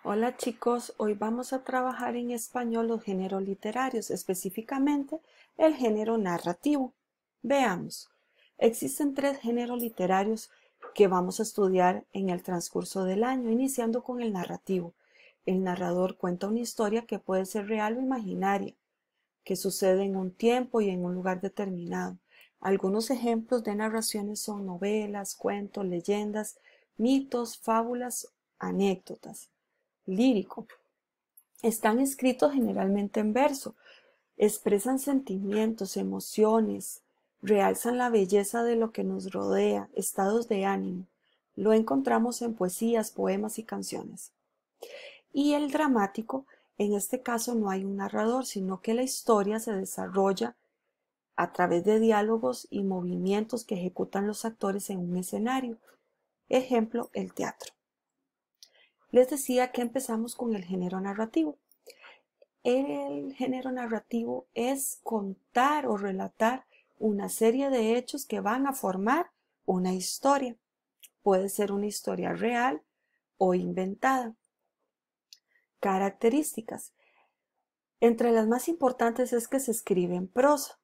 Hola chicos, hoy vamos a trabajar en español los géneros literarios, específicamente el género narrativo. Veamos, existen tres géneros literarios que vamos a estudiar en el transcurso del año, iniciando con el narrativo. El narrador cuenta una historia que puede ser real o imaginaria, que sucede en un tiempo y en un lugar determinado. Algunos ejemplos de narraciones son novelas, cuentos, leyendas, mitos, fábulas, anécdotas. Lírico. Están escritos generalmente en verso, expresan sentimientos, emociones, realzan la belleza de lo que nos rodea, estados de ánimo. Lo encontramos en poesías, poemas y canciones. Y el dramático, en este caso no hay un narrador, sino que la historia se desarrolla a través de diálogos y movimientos que ejecutan los actores en un escenario. Ejemplo, el teatro. Les decía que empezamos con el género narrativo. El género narrativo es contar o relatar una serie de hechos que van a formar una historia. Puede ser una historia real o inventada. Características. Entre las más importantes es que se escribe en prosa.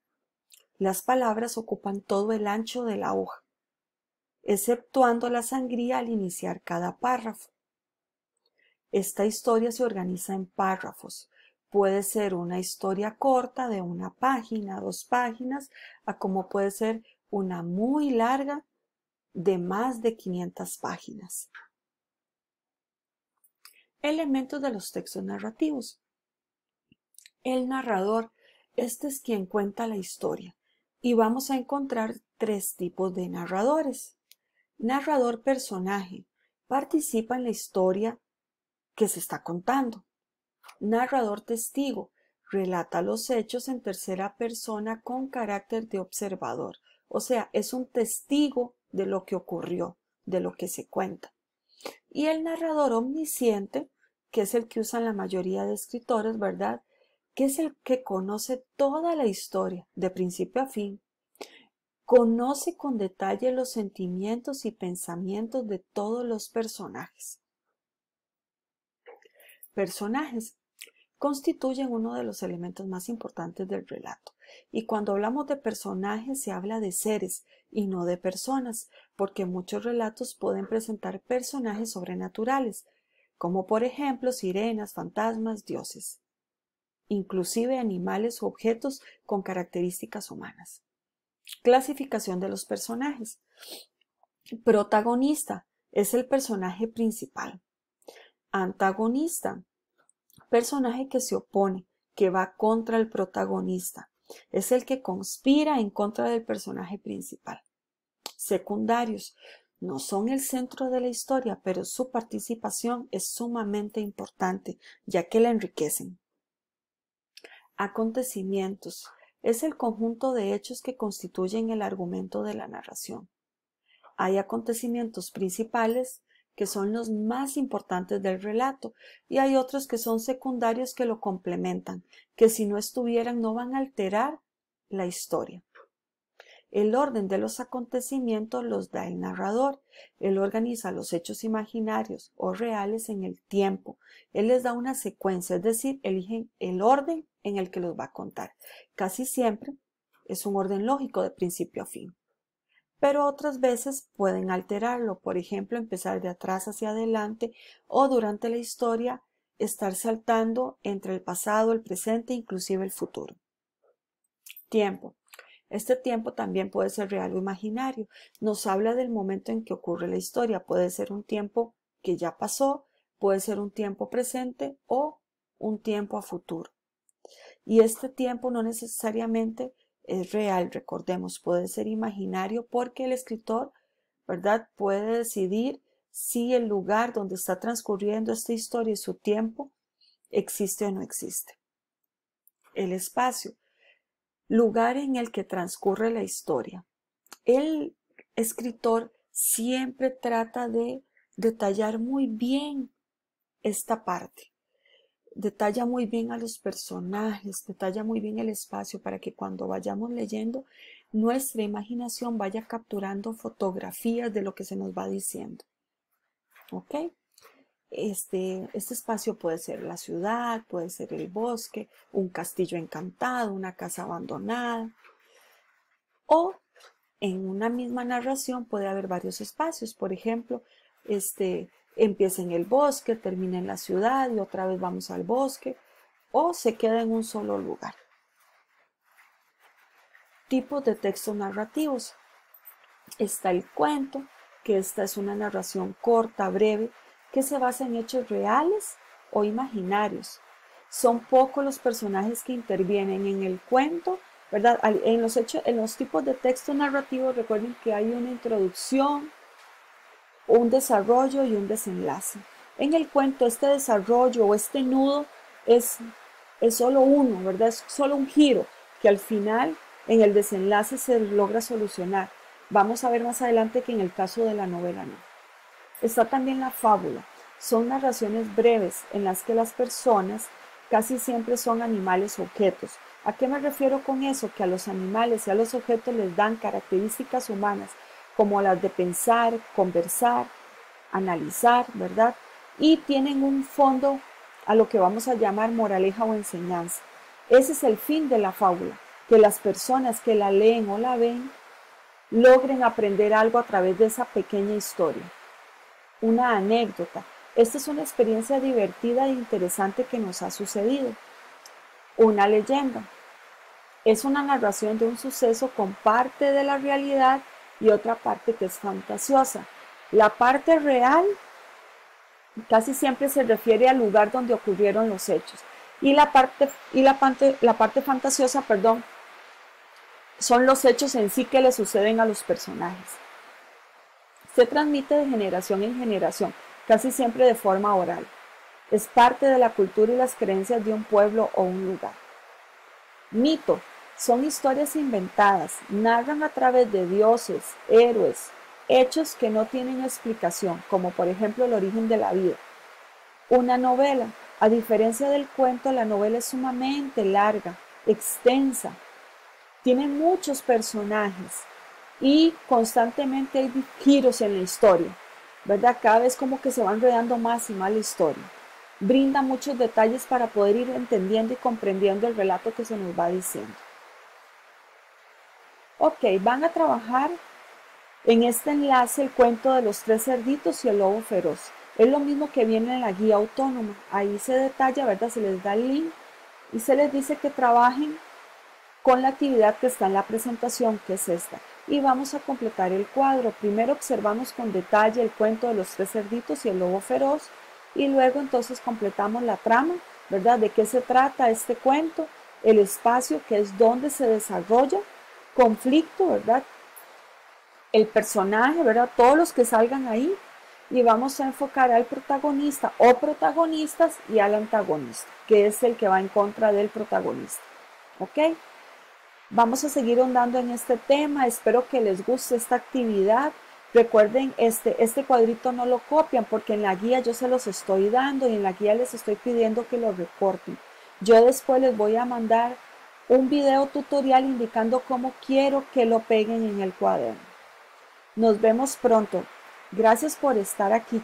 Las palabras ocupan todo el ancho de la hoja, exceptuando la sangría al iniciar cada párrafo. Esta historia se organiza en párrafos. Puede ser una historia corta de una página, 2 páginas, a como puede ser una muy larga de más de 500 páginas. Elementos de los textos narrativos. El narrador, este es quien cuenta la historia, y vamos a encontrar 3 tipos de narradores. Narrador personaje, participa en la historia que se está contando. Narrador testigo, relata los hechos en tercera persona con carácter de observador, o sea, es un testigo de lo que ocurrió, de lo que se cuenta. Y el narrador omnisciente, que es el que usan la mayoría de escritores, ¿verdad? Que es el que conoce toda la historia, de principio a fin. Conoce con detalle los sentimientos y pensamientos de todos los personajes. Personajes constituyen uno de los elementos más importantes del relato. Y cuando hablamos de personajes se habla de seres y no de personas, porque muchos relatos pueden presentar personajes sobrenaturales, como por ejemplo sirenas, fantasmas, dioses, inclusive animales o objetos con características humanas. Clasificación de los personajes. Protagonista es el personaje principal. Antagonista, personaje que se opone, que va contra el protagonista. Es el que conspira en contra del personaje principal. Secundarios. No son el centro de la historia, pero su participación es sumamente importante, ya que la enriquecen. Acontecimientos. Es el conjunto de hechos que constituyen el argumento de la narración. Hay acontecimientos principales que son los más importantes del relato, y hay otros que son secundarios que lo complementan, que si no estuvieran no van a alterar la historia. El orden de los acontecimientos los da el narrador. Él organiza los hechos imaginarios o reales en el tiempo. Él les da una secuencia, es decir, eligen el orden en el que los va a contar. Casi siempre es un orden lógico de principio a fin. Pero otras veces pueden alterarlo, por ejemplo, empezar de atrás hacia adelante o durante la historia estar saltando entre el pasado, el presente e inclusive el futuro. Tiempo. Este tiempo también puede ser real o imaginario. Nos habla del momento en que ocurre la historia. Puede ser un tiempo que ya pasó, puede ser un tiempo presente o un tiempo a futuro. Y este tiempo no necesariamente es real, recordemos, puede ser imaginario porque el escritor, ¿verdad?, puede decidir si el lugar donde está transcurriendo esta historia y su tiempo existe o no existe. El espacio, lugar en el que transcurre la historia. El escritor siempre trata de detallar muy bien esta parte. Detalla muy bien a los personajes, detalla muy bien el espacio para que cuando vayamos leyendo nuestra imaginación vaya capturando fotografías de lo que se nos va diciendo. ¿Ok? Este espacio puede ser la ciudad, puede ser el bosque, un castillo encantado, una casa abandonada. O en una misma narración puede haber varios espacios. Por ejemplo, empieza en el bosque, termina en la ciudad y otra vez vamos al bosque. O se queda en un solo lugar. Tipos de textos narrativos. Está el cuento, que esta es una narración corta, breve, que se basa en hechos reales o imaginarios. Son pocos los personajes que intervienen en el cuento, ¿verdad? En los tipos de textos narrativos, recuerden que hay una introducción, un desarrollo y un desenlace. En el cuento, este desarrollo o este nudo es solo uno, ¿verdad? Es solo un giro que al final, en el desenlace, se logra solucionar. Vamos a ver más adelante que en el caso de la novela no. Está también la fábula. Son narraciones breves en las que las personas casi siempre son animales o objetos. ¿A qué me refiero con eso? Que a los animales y a los objetos les dan características humanas como las de pensar, conversar, analizar, ¿verdad? Y tienen un fondo a lo que vamos a llamar moraleja o enseñanza. Ese es el fin de la fábula, que las personas que la leen o la ven logren aprender algo a través de esa pequeña historia. Una anécdota. Esta es una experiencia divertida e interesante que nos ha sucedido. Una leyenda. Es una narración de un suceso con parte de la realidad y otra parte que es fantasiosa. La parte real casi siempre se refiere al lugar donde ocurrieron los hechos. Y la parte fantasiosa, son los hechos en sí que le suceden a los personajes. Se transmite de generación en generación, casi siempre de forma oral. Es parte de la cultura y las creencias de un pueblo o un lugar. Mito. Son historias inventadas, narran a través de dioses, héroes, hechos que no tienen explicación, como por ejemplo el origen de la vida. Una novela. A diferencia del cuento, la novela es sumamente larga, extensa, tiene muchos personajes y constantemente hay giros en la historia, ¿verdad? Cada vez como que se va enredando más y más la historia. Brinda muchos detalles para poder ir entendiendo y comprendiendo el relato que se nos va diciendo. Ok, van a trabajar en este enlace el cuento de los 3 cerditos y el lobo feroz. Es lo mismo que viene en la guía autónoma. Ahí se detalla, ¿verdad? Se les da el link y se les dice que trabajen con la actividad que está en la presentación, que es esta. Y vamos a completar el cuadro. Primero observamos con detalle el cuento de los 3 cerditos y el lobo feroz. Y luego entonces completamos la trama, ¿verdad? De qué se trata este cuento, el espacio que es donde se desarrolla, conflicto, ¿verdad? El personaje, ¿verdad? Todos los que salgan ahí. Y vamos a enfocar al protagonista o protagonistas y al antagonista, que es el que va en contra del protagonista. ¿Ok? Vamos a seguir ahondando en este tema. Espero que les guste esta actividad. Recuerden, este cuadrito no lo copian porque en la guía yo se los estoy dando y en la guía les estoy pidiendo que lo recorten. Yo después les voy a mandar un video tutorial indicando cómo quiero que lo peguen en el cuaderno. Nos vemos pronto. Gracias por estar aquí.